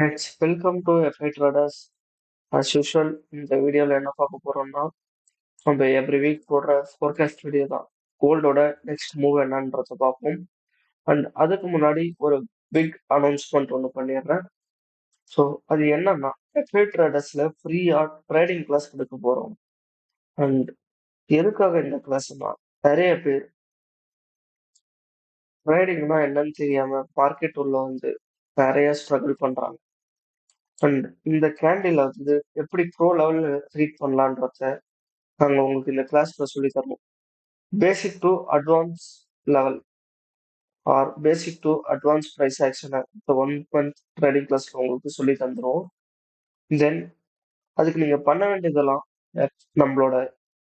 Next, welcome to FI Traders. As usual, இந்த வீடியோல என்ன பார்க்க போறோம்னா, நம்ம எவ்ரி வீக் போடுற ஃபோர்காஸ்ட் வீடியோ தான். கோல்டோட நெக்ஸ்ட் மூவ் என்னன்றத பார்ப்போம். அண்ட் அதுக்கு முன்னாடி ஒரு பிக் அனௌன்ஸ்மெண்ட் ஒன்று பண்ணிடுறேன். ஸோ அது என்னன்னா, FI Tradersல ஃப்ரீயா ட்ரேடிங் கிளாஸ் எடுக்க போறோம். அண்ட் எதுக்காக இந்த கிளாஸ்னா, நிறைய பேர் ட்ரேடிங்னா என்னன்னு தெரியாம மார்க்கெட் உள்ள வந்து நிறைய ஸ்ட்ரகிள் பண்றாங்க. அண்ட் இந்த கேண்டில் வந்து எப்படி ப்ரோ லெவல்ல ரீட் பண்ணலான்றத நாங்க உங்களுக்கு இந்த கிளாஸ்ல சொல்லி தருவோம். Basic to advance level or basic to advance price ஆக்ஷனை இந்த 1 மந்த் ட்ரேடிங் கிளாஸ்ல உங்களுக்கு சொல்லி தந்துருவோம். தென் அதுக்கு நீங்க பண்ண வேண்டியதெல்லாம் நம்மளோட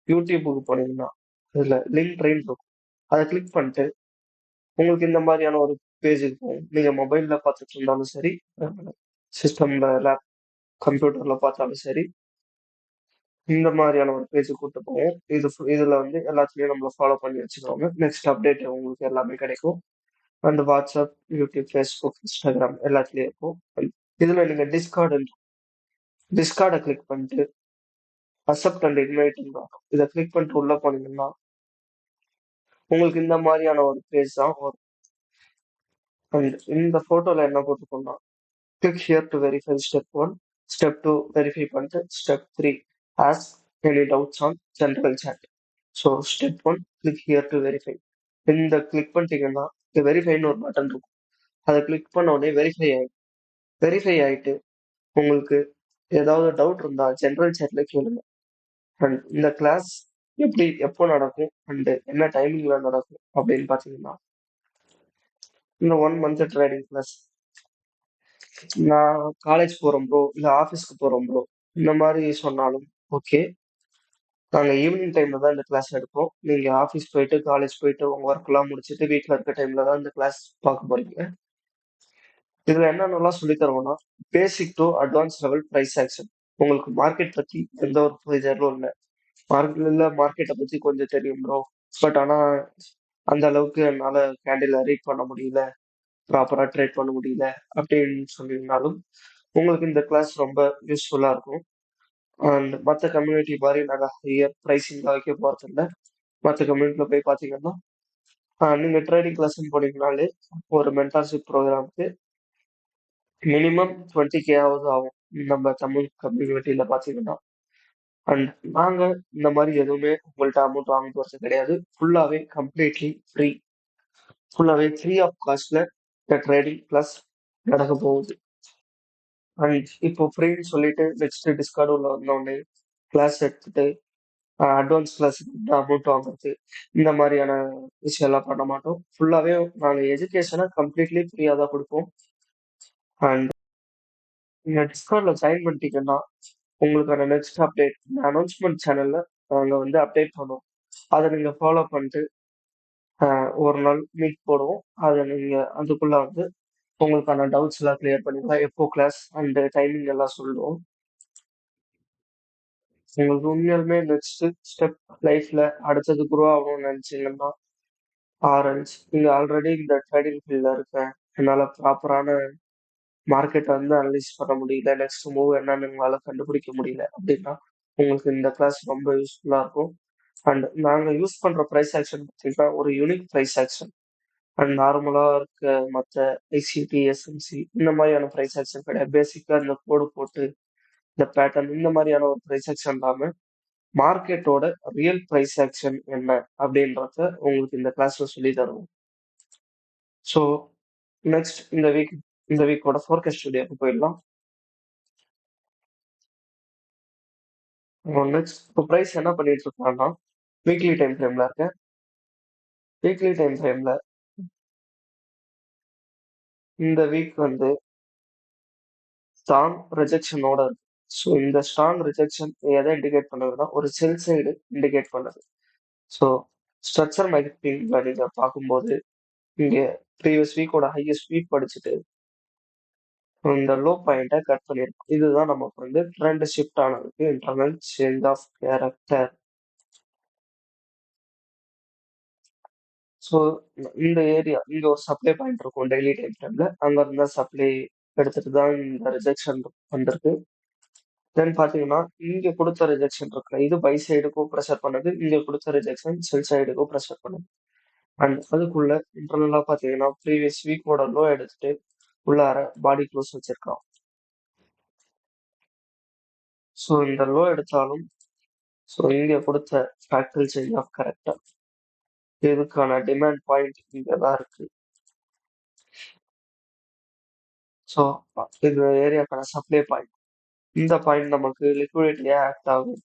யூடியூபுக்கு போனீங்கன்னா இதுல லிங்க் ட்ரெயின் இருக்கும். அதை கிளிக் பண்ணிட்டு உங்களுக்கு இந்த மாதிரியான ஒரு பேஜ் இருக்கும். நீங்க மொபைல்ல பார்த்துட்டு இருந்தாலும் சரி, சிஸ்டம்ல லேப் கம்ப்யூட்டர்ல பார்த்தாலும் சரி, இந்த மாதிரியான ஒரு பேஜ் கூட்டு போவோம். இதுல வந்து எல்லாத்துலயும் நம்மள ஃபாலோ பண்ணி வச்சுக்கோங்க. நெக்ஸ்ட் அப்டேட் உங்களுக்கு எல்லாமே கிடைக்கும். And WhatsApp, YouTube, Facebook, Instagram எல்லாத்துலயும் இருக்கும். இதுல நீங்க டிஸ்கார்டை கிளிக் பண்ணிட்டு அக்செப்ட் அண்ட் இன்வைட் இதை கிளிக் பண்ணிட்டு உள்ள போனீங்கன்னா உங்களுக்கு இந்த மாதிரியான ஒரு பேஜ் தான் வரும். அண்ட் இந்த போட்டோல என்ன போட்டிருக்கோம்னா, click here to verify step 1, step 2 verify பண்ணிட்டு step 3 ask any doubts on general chat. So step 1 click here to verify. இந்த கிளிக் பண்ணிட்டீங்கன்னா வெரிஃபைன்னு ஒரு பட்டன் இருக்கும். அதை கிளிக் பண்ண உடனே வெரிஃபை ஆயிட்டு உங்களுக்கு ஏதாவது டவுட் இருந்தா ஜெனரல் சேட்ல கேளுங்க. அண்ட் இந்த கிளாஸ் எப்போ நடக்கும் அண்ட் என்ன டைமிங்ல நடக்கும் அப்படின்னு பாத்தீங்கன்னா, இந்த 1 மந்த் ட்ரேடிங் கிளாஸ் நான் காலேஜ் போறோம் ப்ரோ, இல்ல ஆஃபீஸ்க்கு போறோம் ப்ரோ, இந்த மாதிரி சொன்னாலும் ஓகே. நாங்க ஈவினிங் டைம்ல தான் இந்த கிளாஸ் எடுப்போம். நீங்க ஆஃபீஸ் போயிட்டு காலேஜ் போயிட்டு உங்க ஒர்க் எல்லாம் முடிச்சுட்டு வீட்ல இருக்க டைம்ல தான் இந்த கிளாஸ் பார்க்க போறீங்க. இதுல என்னென்னலாம் சொல்லி தருவோம்னா, basic to advance level price action. உங்களுக்கு மார்க்கெட் பத்தி எந்த ஒரு புரிதலும் இல்லை. மார்க்கெட்டை பத்தி கொஞ்சம் தெரியும் ப்ரோ, பட் ஆனா அந்த அளவுக்கு என்னால கேண்டில ரீட் பண்ண முடியல, ப்ராப்பரா ட்ரேட் பண்ண முடியல அப்படின்னு சொல்லியிருந்தாலும் உங்களுக்கு இந்த கிளாஸ் ரொம்ப யூஸ்ஃபுல்லா இருக்கும். அண்ட் மற்ற கம்யூனிட்டி மாதிரி நாங்கள் ஹையர் ப்ரைஸிங் தான் வைக்க போறது இல்லை. மற்ற கம்யூனிட்டில போய் பார்த்தீங்கன்னா நீங்க ட்ரேடிங் கிளாஸ் போனீங்கனாலே ஒரு மென்டார்ஷிப் ப்ரோக்ராமுக்கு மினிமம் 20K ஆவது ஆகும் நம்ம தமிழ் கம்யூனிட்டியில பார்த்தீங்கன்னா. அண்ட் நாங்க இந்த மாதிரி எதுவுமே உங்கள்ட்ட அமௌண்ட் வாங்க போறது கிடையாது. ஃபுல்லாவே ஃப்ரீ ஆஃப் காஸ்ட்ல இந்த ட்ரேடிங் கிளாஸ் நடக்க போகுது. அண்ட் இப்போ ஃப்ரீன்னு சொல்லிட்டு நெக்ஸ்ட் டிஸ்கார்டு உள்ள வந்தோடனே கிளாஸ் எடுத்துட்டு அட்வான்ஸ் கிளாஸ் அமௌண்ட் வாங்குறது இந்த மாதிரியான விஷயம் எல்லாம் பண்ண மாட்டோம். ஃபுல்லாவே நாங்க எஜுகேஷனை கம்ப்ளீட்லி ஃப்ரீயா தான் கொடுப்போம். அண்ட் நீங்க டிஸ்கார்ட்ல ஜாயின் பண்ணிட்டீங்கன்னா உங்களுக்கான நெக்ஸ்ட் அப்டேட் அனௌன்ஸ்மெண்ட் சேனல்ல நாங்க வந்து அப்டேட் பண்ணுவோம். அதை நீங்க ஃபாலோ பண்ணிட்டு ஒரு நாள் மீட் போடுவோம். அதை நீங்க அதுக்குள்ள வந்து உங்களுக்கான டவுட்ஸ் எல்லாம் கிளியர் பண்ணிக்கலாம். எப்போ கிளாஸ் அண்ட் டைமிங் எல்லாம் சொல்லுவோம். உங்களுக்கு உண்மையாலுமே நெக்ஸ்ட் ஸ்டெப் லைஃப்ல அடுத்தது குரோ ஆகணும்னு நினைச்சீங்கன்னா, ஆரஞ்ச் நீங்க ஆல்ரெடி இந்த ட்ரேடிங் ஃபீல்ட்ல இருக்கேன், என்னால ப்ராப்பரான மார்க்கெட்டை வந்து அனலைஸ் பண்ண முடியல, நெக்ஸ்ட் மூவ் என்னன்னு உங்களால கண்டுபிடிக்க முடியல அப்படின்னா உங்களுக்கு இந்த கிளாஸ் ரொம்ப யூஸ்ஃபுல்லா இருக்கும். அண்ட் நாங்க யூஸ் பண்ற ப்ரைஸ் ஆக்ஷன் பார்த்தீங்கன்னா ஒரு யூனிக் ப்ரைஸ் ஆக்ஷன். அண்ட் நார்மலா இருக்க மற்ற ஐசிடி, எஸ்எம்சி இந்த மாதிரியான ப்ரைஸ் ஆக்ஷன் கிடையாது. பேசிக்கா இந்த கோடு போட்டு இந்த பேட்டர்ன் இந்த மாதிரியான ஒரு ப்ரைஸ் ஆக்ஷன் இல்லாம மார்க்கெட்டோட ரியல் ப்ரைஸ் ஆக்ஷன் என்ன அப்படின்றத உங்களுக்கு இந்த கிளாஸ்ல சொல்லி தருவோம். ஸோ நெக்ஸ்ட் இந்த வீக்கோட ஃபோர்காஸ்ட் வீடியோக்கு போயிடலாம். நெக்ஸ்ட் இப்போ ப்ரைஸ் என்ன பண்ணிட்டு இருக்காங்கன்னா, வீக்லி டைம் ஃப்ரேம்ல இருக்கேன். வீக்லி டைம் ஃப்ரேம்ல இந்த வீக் வந்து ஸ்ட்ராங் ரிஜெக்ஷனோட இருக்கு. ஸோ இந்த ஸ்ட்ராங் ரிஜெக்ஷன் எதை இண்டிகேட் பண்ணுதுன்னா ஒரு செல் சைடு இண்டிகேட் பண்ணுது. ஸோ ஸ்ட்ரக்சர் மைப்பிங்ல நீங்க பார்க்கும்போது இங்க ப்ரீவியஸ் வீக்கோட ஹையஸ்ட் வீக் படிச்சுட்டு இந்த லோ பாயிண்ட்டை கட் பண்ணியிருக்கோம். இதுதான் நமக்கு வந்து ட்ரெண்ட் ஷிஃப்ட் ஆனதுக்கு internal change of character. So இந்த ஏரியா இங்க ஒரு சப்ளை பாயிண்ட் இருக்கும் டெய்லி டைம் ஃப்ரேம்ல. அங்க இருந்தா சப்ளை எடுத்துட்டு தான் இந்த ரிஜெக்ஷன் வந்திருக்கு. தென் பார்த்தீங்கன்னா, இங்க குடுத்த ரிஜெக்ஷன் இருக்குல்ல, இது பை சைடுக்கும் ப்ரெஷர் பண்ணுது. இங்க குடுத்த ரிஜெக்ஷன் செல் சைடுக்கும் ப்ரெஷர் பண்ணுது. அண்ட் அதுக்குள்ள இன்டர்னலா பார்த்தீங்கன்னா, ப்ரீவியஸ் வீக்கோட லோ எடுத்துட்டு உள்ளார பாடி க்ளோஸ் வச்சிருக்கான். ஸோ இந்த லோ எடுத்தாலும், ஸோ இங்க குடுத்த ஃப்ராக்டல் சேஞ்ச் ஆஃப் கேரக்டர் இதுக்கான டிமாண்ட் பாயிண்ட் இங்க தான் இருக்கு. ஸோ இந்த ஏரியாக்கான சப்ளை பாயிண்ட். இந்த பாயிண்ட் நமக்கு லிக்விடிட்டியா ஆக்ட் ஆகும்.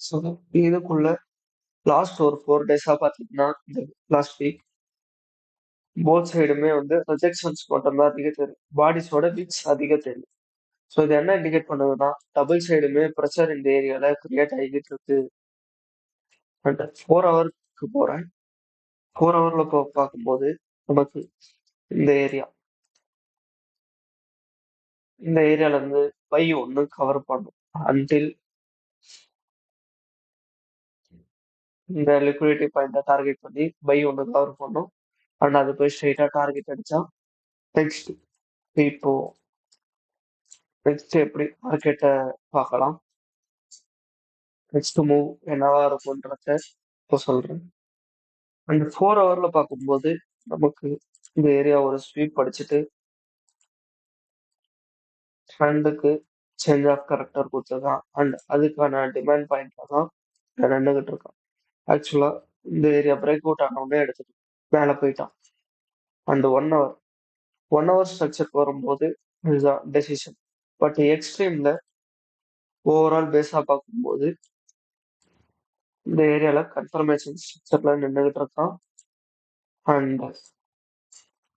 ஸோ இதுக்குள்ள லாஸ்ட் ஒரு 4 டேஸா பார்த்தீங்கன்னா, இந்த லாஸ்ட் வீக் போத் சைடுமே வந்து ரிஜெக்ஷன்ஸ் மட்டும் தான் அதிகம் தெரியும். பாடிஸோட வீக்ஸ் அதிகம் தெரியும். ஸோ இது என்ன இண்டிகேட் பண்ணுதுன்னா, டபுள் சைடுமே ப்ரெஷர் இந்த ஏரியால கிரியேட் ஆகிட்டு இருக்கு. அண்ட் 4 ஹவருக்கு போறேன். 4 ஹவர்ல பார்க்கும்போது நமக்கு இந்த ஏரியா இந்த ஏரியால இருந்து பை ஒன்று கவர் பண்ணும். அன்டில் இந்த லிக்விடிட்டி பாயிண்ட்டை டார்கெட் பண்ணி பை ஒன்று கவர் பண்ணும். அண்ட் அது போய் ஸ்ட்ரெயிட்டா டார்கெட் அடிச்சா நெக்ஸ்ட் இப்போ நெக்ஸ்ட் எப்படி மார்க்கெட்டை பார்க்கலாம். நெக்ஸ்ட் மூவ் என்னவா இருக்கும்ன்றத இப்போ சொல்றேன். அண்ட் 4 ஹவர்ல பார்க்கும்போது நமக்கு இந்த ஏரியா ஒரு ஸ்வீப் அடிச்சுட்டு ட்ரெண்டுக்கு சேஞ்ச் ஆஃப் கேரக்டர் கொடுத்துருக்கான். அண்ட் அதுக்கான டிமாண்ட் பாயிண்ட்ல தான் நின்றுகிட்டு இருக்கான். ஆக்சுவலா இந்த ஏரியா பிரேக் அவுட் ஆனவுடனே எடுத்துட்டு மேலே போயிட்டான். அண்ட் 1 ஹவர் ஸ்ட்ரக்சருக்கு வரும்போது இதுதான் டெசிஷன். பட் எக்ஸ்ட்ரீம்ல ஓவரால் பேஸா பார்க்கும்போது இந்த ஏரியால கன்ஃபர்மேஷன் ஸ்ட்ரக்சர்ல நின்றுகிட்டு இருக்கான். அண்ட்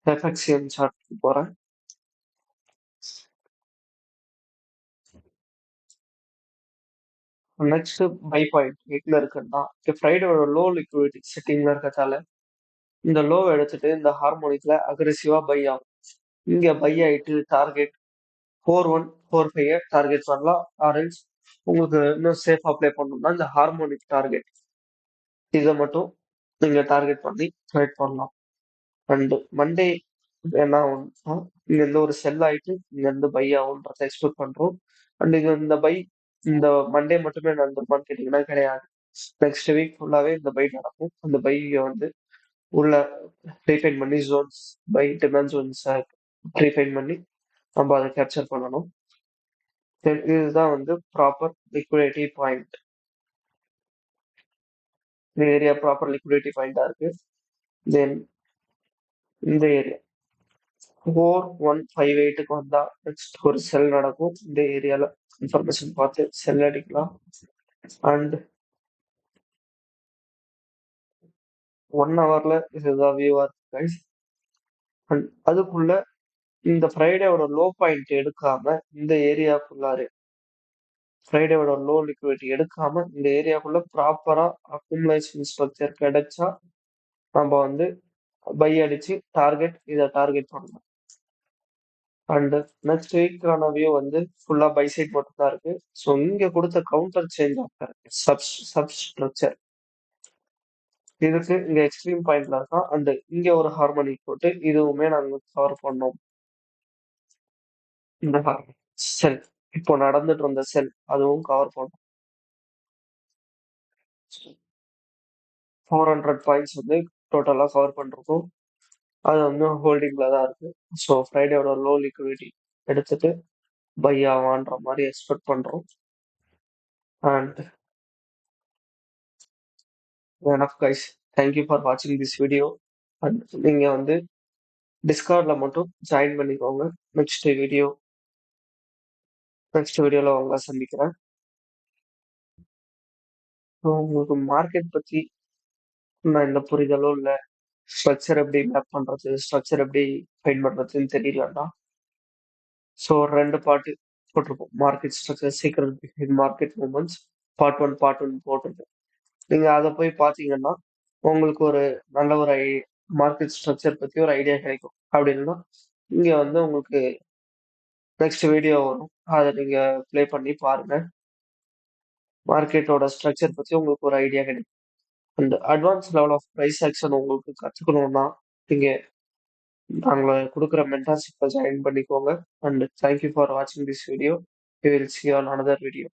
எஃப்எக்சிஎம் சார்ட்க்கு போறேன். நெக்ஸ்ட் பை பாயிண்ட் எட்ல இருக்குன்னா ஃப்ரைடேயோட லோ லிக்விடிட்டி செட்டிங்ல இருக்கிறதால இந்த லோ எடுத்துட்டு இந்த ஹார்மோனிக்ல அக்ரெசிவா பை ஆகும். இங்க பை ஆயிட்டு டார்கெட் 4145 டார்கெட் பண்ணலாம். ஆரல்ஸ் உங்களுக்கு இன்னும் சேஃப் அப்ளை பண்ணணும்னா இந்த ஹார்மோனிக் டார்கெட் இதை மட்டும் நீங்க டார்கெட் பண்ணி ட்ரேட் பண்ணலாம். அண்ட் மண்டே என்ன ஆகும்னா இங்க இருந்து ஒரு செல் ஆயிட்டு இங்க இருந்து பை ஆகும்ன்றத எக்ஸ்பெக்ட் பண்றோம். அண்ட் இது இந்த பை இந்த மண்டே மட்டுமே நடந்துருமான்னு கேட்டீங்கன்னா கிடையாது. நெக்ஸ்ட் வீக் ஃபுல்லாவே இந்த பை நடக்கும். அந்த பை வந்து உள்ள ரீஃபைன் பண்ணி zones by demand zones refine பண்ணி நம்ம அதை கேப்சர் பண்ணணும். இதுதான் வந்து ப்ராப்பர் லிக்விடிட்டி பாயிண்ட். இந்த ஏரியா ப்ராப்பர் லிக்விடிட்டி பாயிண்டா இருக்கு. தென் இந்த ஏரியா 4158க்கு வந்தா நெக்ஸ்ட் ஒரு செல் நடக்கும். இந்த ஏரியால இன்ஃபர்மேஷன் பார்த்து செல் அடிக்கலாம். அண்ட் 1 ஹவர்ல இதுதான் வியூவா இருக்கு கைஸ். அண்ட் அதுக்குள்ள இந்த ஃப்ரைடேவோட லோ பாயிண்ட் எடுக்காம இந்த ஏரியா ஃபுல்லாரு ஃப்ரைடேவோட லோ லிக்விடிட்டி எடுக்காம இந்த ஏரியாக்குள்ள ப்ராப்பரா அக்குமுலேஷன் ஸ்ட்ரக்சர் கிடைச்சா நம்ம வந்து பை அடிச்சு இதை டார்கெட் பண்ணலாம். அண்ட் நெக்ஸ்ட் வீக்கான வியூ வந்து ஃபுல்லா பை சைட் மட்டும் தான் இருக்கு. ஸோ இங்க கொடுத்த counter change of sub structure இதுக்கு இங்க எக்ஸ்ட்ரீம் பாயிண்ட்ல இருக்கா. அண்ட் இங்க ஒரு ஹார்மோனிக் போட்டு இதுவுமே நாங்க கவர் பண்ணோம். இந்த செல் இப்போ நடந்துட்டு இருந்த செல் அதுவும் கவர் பண்ணோம். 400 பாயிண்ட்ஸ் வந்து டோட்டலா கவர் பண்ணிருக்கோம். அது வந்து ஹோல்டிங்ல தான் இருக்கு. ஸோ ஃப்ரைடேவோட லோ லிக்விடிட்டி எடுத்துட்டு பை ஆவான்ற மாதிரி எக்ஸ்பெக்ட் பண்றோம். And enough guys, thank you for watching this video. And நீங்க வந்து டிஸ்கார்ட்ல மட்டும் ஜாயின் பண்ணிக்கோங்க. நெக்ஸ்ட் வீடியோல உங்களை சந்திக்கிறேன். ஸோ உங்களுக்கு மார்க்கெட் பத்தி நான் எந்த புரிதலும் இல்லை, ஸ்ட்ரக்சர் எப்படி மேப் பண்றது, ஸ்ட்ரக்சர் எப்படி ஃபைண்ட் பண்றதுன்னு தெரியலன்னா ஸோ 2 பார்ட் போட்டிருப்போம். மார்க்கெட் ஸ்ட்ரக்சர் சீக்கிரம் மார்க்கெட் மூவ்மெண்ட்ஸ் பார்ட் 1 போட்டிருப்போம். நீங்க அதை போய் பார்த்தீங்கன்னா உங்களுக்கு ஒரு நல்ல ஒரு மார்க்கெட் ஸ்ட்ரக்சர் பத்தி ஒரு ஐடியா கிடைக்கும். அப்படி இல்லைன்னா இங்க வந்து உங்களுக்கு நெக்ஸ்ட் வீடியோ வரும், அதை நீங்க ப்ளே பண்ணி பாருங்க. மார்க்கெட்டோட ஸ்ட்ரக்சர் பத்தி உங்களுக்கு ஒரு ஐடியா கிடைக்கும். And advance level of price action உங்களுக்கு கத்துக்கணும்னா, நீங்க நாங்க குடுக்குற மென்டார்ஷிப்ல ஜாயின் பண்ணிக்கோங்க. அண்ட் தேங்க் யூ ஃபார் வாட்சிங் this video. We will see you on another video.